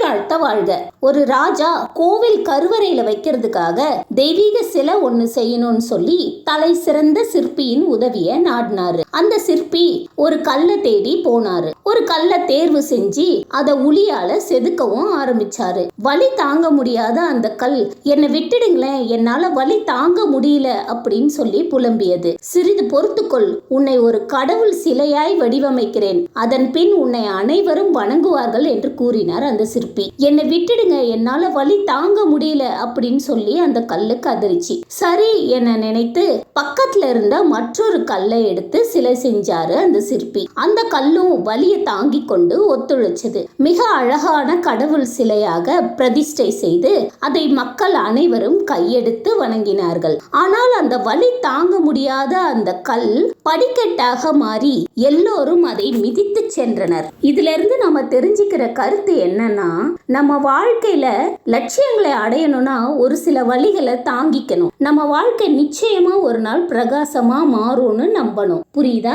வாழ்த்த வாழ்க. ஒரு ராஜா கோவில் கருவறையில வைக்கிறதுக்காக தெய்வீக சிலை ஒண்ணு செய்யணும்னு சொல்லி தலை சிறந்த சிற்பியின் உதவிய நாடினாரு. அந்த சிற்பி ஒரு கல்லை தேடி போனாரு. ஒரு கல்லை தேர்வு செஞ்சு அதை உளியால செதுக்கவும் ஆரம்பிச்சாரு. வலி தாங்க முடியாத அந்த கல், என்னை விட்டுடுங்களேன், என்னால வலி தாங்க முடியல அப்படின்னு சொல்லி புலம்பியது. சிறிது பொறுத்துக்கொள், உன்னை ஒரு கடவுள் சிலையாய் வடிவமைக்கிறேன், அதன் பின் உன்னை அனைவரும் வணங்குவார்கள் என்று கூறினார் அந்த சிற்பி. என்னை விட்டுடுங்க, என்னால வலி தாங்க முடியல அப்படின்னு சொல்லி அந்த கல்லு கதறிச்சு. சரி என நினைத்து பக்கத்துல இருந்த மற்றொரு கல்லை எடுத்து சிலை செஞ்சாரு அந்த சிற்பி. அந்த கல்லும் வலியை தாங்கி கொண்டு ஒத்துழைச்சது. மிக அழகான கடவுள் சிலையாக பிரதிஷ்டை செய்து அதை மக்கள் அனைவரும் கையெடுத்து வணங்கினார்கள். ஆனால் அந்த வலி தாங்க முடியாத அந்த கல் படிக்கட்டாக மாறி எல்லோரும் அதை மிதித்து சென்றனர். இதுல இருந்து நம்ம தெரிஞ்சுக்கிற கருத்து என்னன்னா, நம்ம வாழ்க்கையில லட்சியங்களை அடையணும்னா ஒரு சில வழிகளை தாங்கிக்கணும். நம்ம வாழ்க்கை நிச்சயமா ஒரு நாள் பிரகாசமா மாறும்னு நம்பணும். புரியுதா?